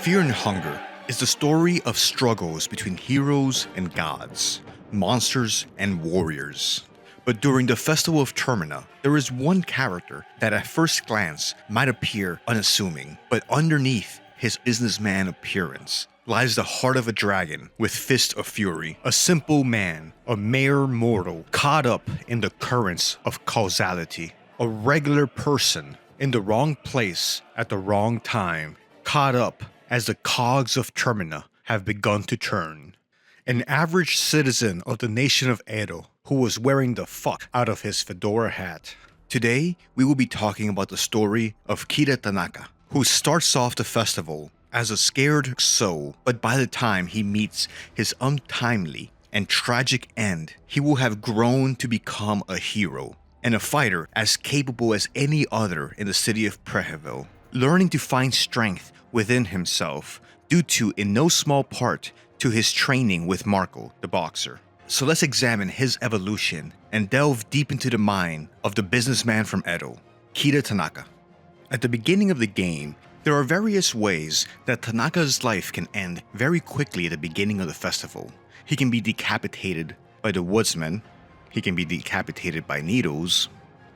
Fear and Hunger is the story of struggles between heroes and gods, monsters and warriors. But during the Festival of Termina, there is one character that at first glance might appear unassuming, but underneath his businessman appearance lies the heart of a dragon with fists of fury, a simple man, a mere mortal caught up in the currents of causality, a regular person in the wrong place at the wrong time, caught up as the cogs of Termina have begun to turn. An average citizen of the nation of Edo who was wearing the fuck out of his fedora hat. Today, we will be talking about the story of Kida Tanaka, who starts off the festival as a scared soul, but by the time he meets his untimely and tragic end, he will have grown to become a hero and a fighter as capable as any other in the city of Prehevil, learning to find strength within himself due to, in no small part, to his training with Marcoh, the boxer. So let's examine his evolution and delve deep into the mind of the businessman from Edo, Kida Tanaka. At the beginning of the game, there are various ways that Tanaka's life can end very quickly at the beginning of the festival. He can be decapitated by the Woodsman, he can be decapitated by needles,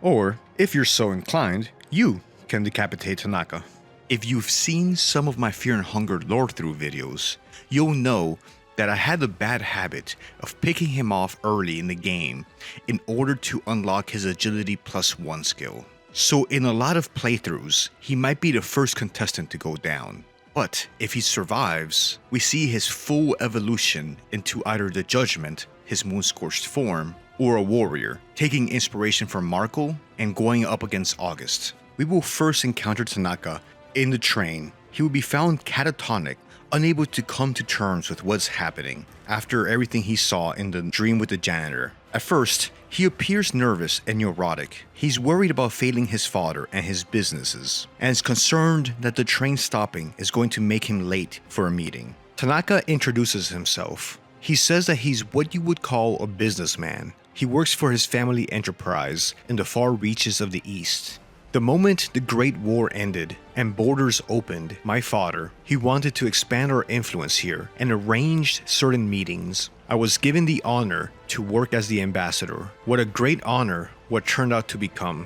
or, if you're so inclined, you can decapitate Tanaka. If you've seen some of my Fear and Hunger lore through videos, you'll know that I had the bad habit of picking him off early in the game in order to unlock his agility +1 skill. So in a lot of playthroughs, he might be the first contestant to go down. But if he survives, we see his full evolution into either the Judgement, his moonscorched form, or a warrior, taking inspiration from Marcoh and going up against August. We will first encounter Tanaka in the train. He will be found catatonic, unable to come to terms with what's happening after everything he saw in the dream with the janitor. At first, he appears nervous and neurotic. He's worried about failing his father and his businesses, and is concerned that the train stopping is going to make him late for a meeting. Tanaka introduces himself. He says that he's what you would call a businessman. He works for his family enterprise in the far reaches of the East. The moment the Great War ended and borders opened, my father, he wanted to expand our influence here and arranged certain meetings. I was given the honor to work as the ambassador. What a great honor what turned out to become.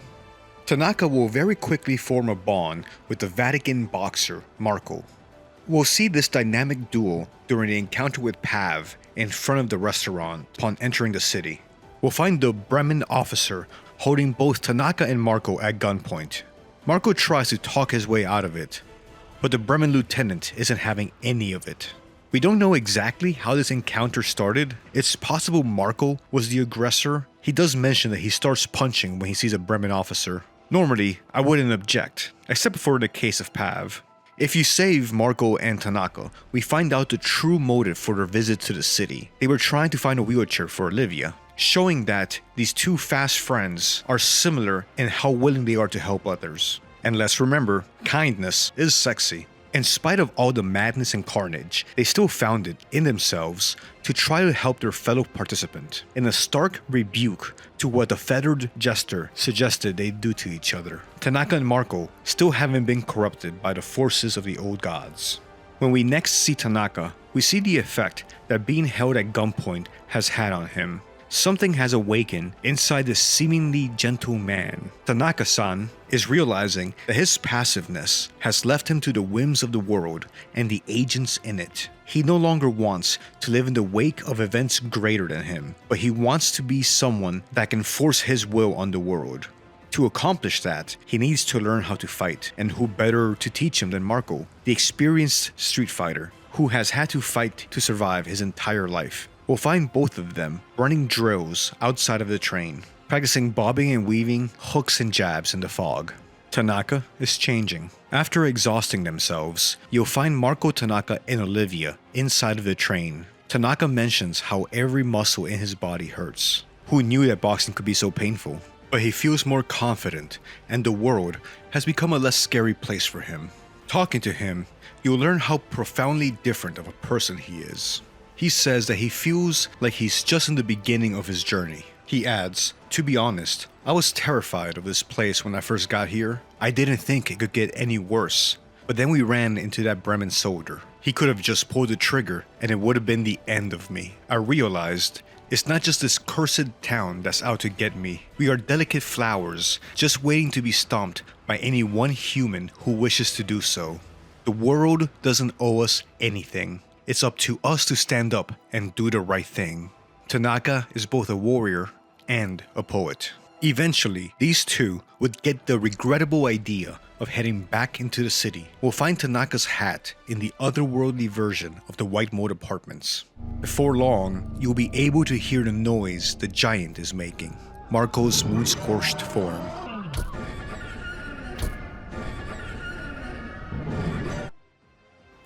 Tanaka will very quickly form a bond with the Vatican boxer, Marcoh. We'll see this dynamic duel during the encounter with Pav in front of the restaurant upon entering the city. We'll find the Bremen officer holding both Tanaka and Marcoh at gunpoint. Marcoh tries to talk his way out of it, but the Bremen lieutenant isn't having any of it. We don't know exactly how this encounter started. It's possible Marcoh was the aggressor. He does mention that he starts punching when he sees a Bremen officer. Normally, I wouldn't object, except for the case of Pav. If you save Marcoh and Tanaka, we find out the true motive for their visit to the city. They were trying to find a wheelchair for Olivia, showing that these two fast friends are similar in how willing they are to help others. And let's remember, kindness is sexy. In spite of all the madness and carnage, they still found it in themselves to try to help their fellow participant, in a stark rebuke to what the feathered jester suggested they do to each other. Tanaka and Marcoh still haven't been corrupted by the forces of the old gods. When we next see Tanaka, we see the effect that being held at gunpoint has had on him. Something has awakened inside this seemingly gentle man. Tanaka-san is realizing that his passiveness has left him to the whims of the world and the agents in it. He no longer wants to live in the wake of events greater than him, but he wants to be someone that can force his will on the world. To accomplish that, he needs to learn how to fight, and who better to teach him than Marcoh, the experienced street fighter who has had to fight to survive his entire life. We'll find both of them running drills outside of the train, practicing bobbing and weaving, hooks and jabs in the fog. Tanaka is changing. After exhausting themselves, you'll find Marcoh, Tanaka, and Olivia inside of the train. Tanaka mentions how every muscle in his body hurts. Who knew that boxing could be so painful? But he feels more confident, and the world has become a less scary place for him. Talking to him, you'll learn how profoundly different of a person he is. He says that he feels like he's just in the beginning of his journey. He adds, "To be honest, I was terrified of this place when I first got here. I didn't think it could get any worse. But then we ran into that Bremen soldier. He could have just pulled the trigger and it would have been the end of me. I realized it's not just this cursed town that's out to get me. We are delicate flowers, just waiting to be stomped by any one human who wishes to do so. The world doesn't owe us anything. It's up to us to stand up and do the right thing. Tanaka is both a warrior and a poet. Eventually, these two would get the regrettable idea of heading back into the city. We'll find Tanaka's hat in the otherworldly version of the White Mold Apartments. Before long, you'll be able to hear the noise the giant is making, Marcoh's moonscorched form.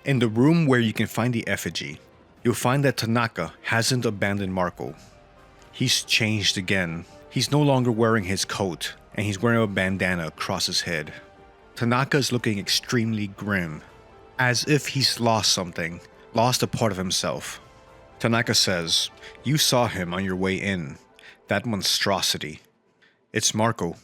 In the room where you can find the effigy, you'll find that Tanaka hasn't abandoned Marcoh. He's changed again. He's no longer wearing his coat, and he's wearing a bandana across his head. Tanaka is looking extremely grim, as if he's lost something, lost a part of himself. Tanaka says, "You saw him on your way in, that monstrosity. It's Marcoh.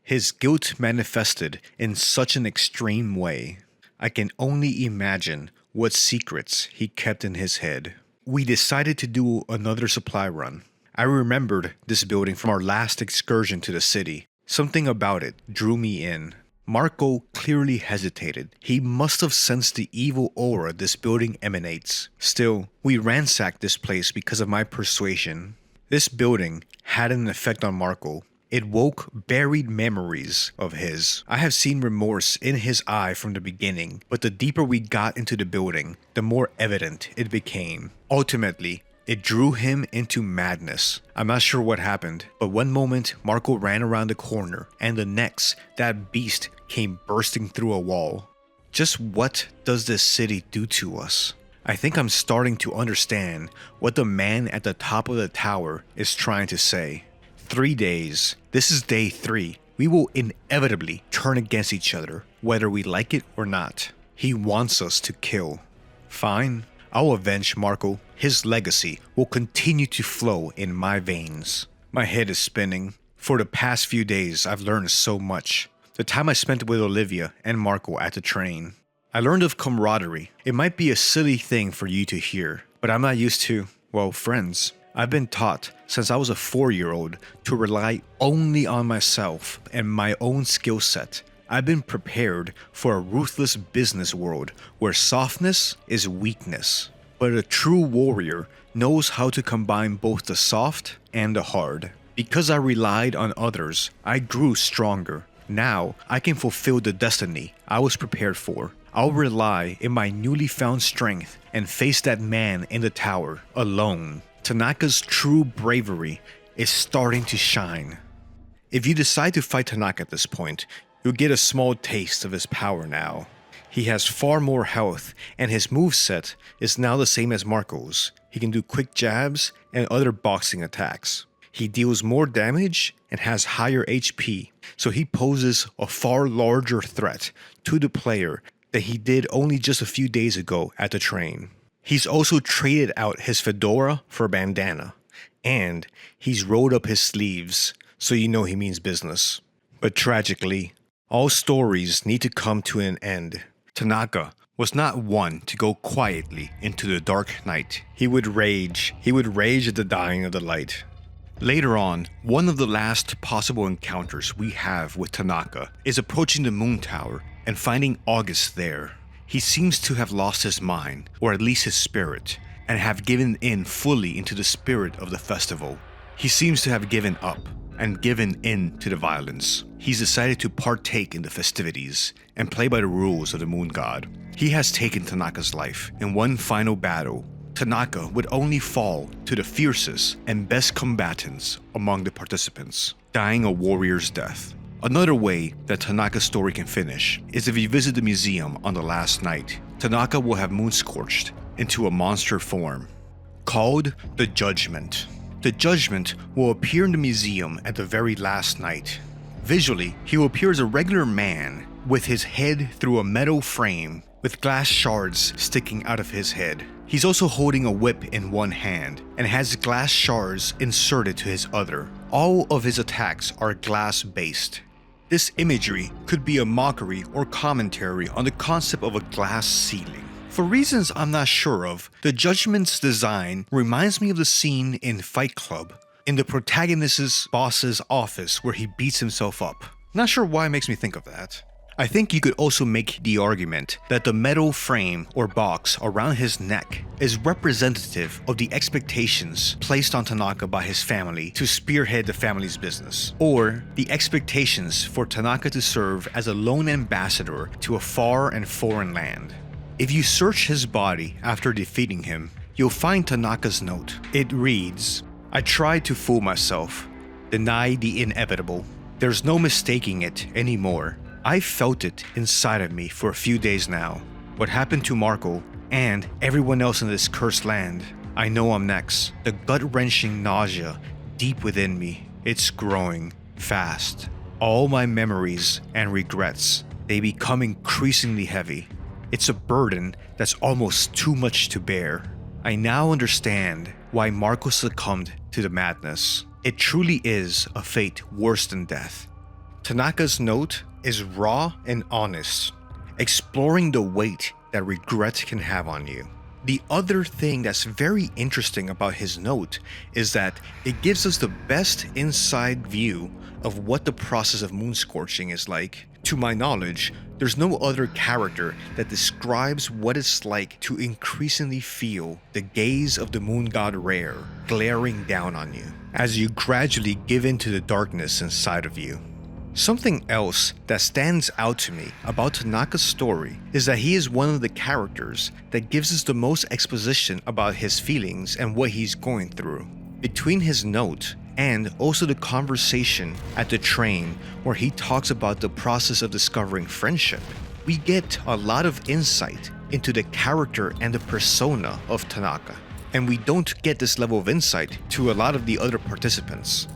His guilt manifested in such an extreme way. I can only imagine what secrets he kept in his head." We decided to do another supply run. I remembered this building from our last excursion to the city. Something about it drew me in. Marcoh clearly hesitated. He must have sensed the evil aura this building emanates. Still, we ransacked this place because of my persuasion. This building had an effect on Marcoh. It woke buried memories of his. I have seen remorse in his eye from the beginning, but the deeper we got into the building, the more evident it became. Ultimately, it drew him into madness. I'm not sure what happened, but one moment Marcoh ran around the corner, and the next, that beast came bursting through a wall. Just what does this city do to us? I think I'm starting to understand what the man at the top of the tower is trying to say. 3 days. This is day 3. We will inevitably turn against each other, whether we like it or not. He wants us to kill. Fine. I'll avenge Marcoh. His legacy will continue to flow in my veins. My head is spinning. For the past few days, I've learned so much. The time I spent with Olivia and Marcoh at the train. I learned of camaraderie. It might be a silly thing for you to hear, but I'm not used to, well, friends. I've been taught since I was a 4-year-old to rely only on myself and my own skill set. I've been prepared for a ruthless business world where softness is weakness. But a true warrior knows how to combine both the soft and the hard. Because I relied on others, I grew stronger. Now I can fulfill the destiny I was prepared for. I'll rely in my newly found strength and face that man in the tower alone. Tanaka's true bravery is starting to shine. If you decide to fight Tanaka at this point, you'll get a small taste of his power now. He has far more health, and his moveset is now the same as Marcoh's. He can do quick jabs and other boxing attacks. He deals more damage and has higher HP, so he poses a far larger threat to the player than he did only just a few days ago at the train. He's also traded out his fedora for a bandana, and he's rolled up his sleeves, so you know he means business. But tragically, all stories need to come to an end. Tanaka was not one to go quietly into the dark night. He would rage at the dying of the light. Later on, one of the last possible encounters we have with Tanaka is approaching the moon tower and finding August there. He seems to have lost his mind, or at least his spirit, and have given in fully into the spirit of the festival. He seems to have given up and given in to the violence. He's decided to partake in the festivities and play by the rules of the moon god. He has taken Tanaka's life in one final battle. Tanaka would only fall to the fiercest and best combatants among the participants, dying a warrior's death. Another way that Tanaka's story can finish is if you visit the museum on the last night. Tanaka will have moonscorched into a monster form called the Judgement. The Judgement will appear in the museum at the very last night. Visually, he will appear as a regular man with his head through a metal frame with glass shards sticking out of his head. He's also holding a whip in one hand and has glass shards inserted to his other. All of his attacks are glass-based. This imagery could be a mockery or commentary on the concept of a glass ceiling. For reasons I'm not sure of, the Judgment's design reminds me of the scene in Fight Club, in the protagonist's boss's office where he beats himself up. Not sure why it makes me think of that. I think you could also make the argument that the metal frame or box around his neck is representative of the expectations placed on Tanaka by his family to spearhead the family's business, or the expectations for Tanaka to serve as a lone ambassador to a far and foreign land. If you search his body after defeating him, you'll find Tanaka's note. It reads, "I tried to fool myself, deny the inevitable. There's no mistaking it anymore. I felt it inside of me for a few days now. What happened to Marcoh and everyone else in this cursed land? I know I'm next. The gut-wrenching nausea deep within me. It's growing fast. All my memories and regrets, they become increasingly heavy. It's a burden that's almost too much to bear. I now understand why Marcoh succumbed to the madness. It truly is a fate worse than death." Tanaka's note is raw and honest, exploring the weight that regret can have on you. The other thing that's very interesting about his note is that it gives us the best inside view of what the process of moonscorching is like. To my knowledge, there's no other character that describes what it's like to increasingly feel the gaze of the moon god Rare glaring down on you as you gradually give into the darkness inside of you. Something else that stands out to me about Tanaka's story is that he is one of the characters that gives us the most exposition about his feelings and what he's going through. Between his note and also the conversation at the train where he talks about the process of discovering friendship, we get a lot of insight into the character and the persona of Tanaka, and we don't get this level of insight to a lot of the other participants.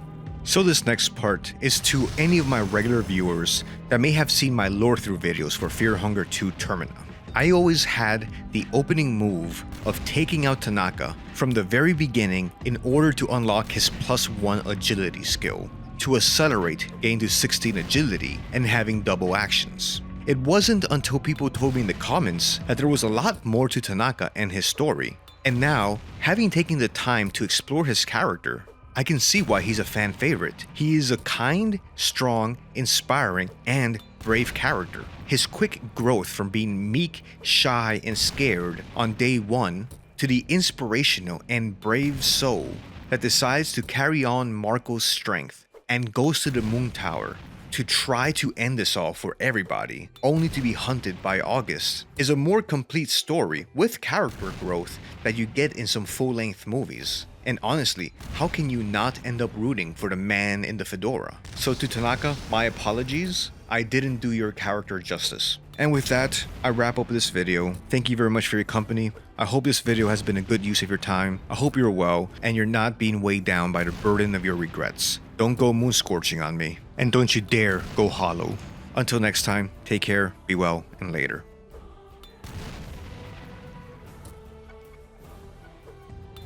So this next part is to any of my regular viewers that may have seen my lore through videos for Fear Hunger 2 Termina. I always had the opening move of taking out Tanaka from the very beginning in order to unlock his +1 agility skill, to accelerate getting to 16 agility and having double actions. It wasn't until people told me in the comments that there was a lot more to Tanaka and his story, and now, having taken the time to explore his character, I can see why he's a fan favorite. He is a kind, strong, inspiring, and brave character. His quick growth from being meek, shy, and scared on day one to the inspirational and brave soul that decides to carry on Marcoh's strength and goes to the moon tower to try to end this all for everybody, only to be hunted by August, is a more complete story with character growth that you get in some full-length movies. And honestly, how can you not end up rooting for the man in the fedora? So to Tanaka, my apologies, I didn't do your character justice. And with that, I wrap up this video. Thank you very much for your company. I hope this video has been a good use of your time. I hope you're well, and you're not being weighed down by the burden of your regrets. Don't go moonscorching on me, and don't you dare go hollow. Until next time, take care, be well, and later.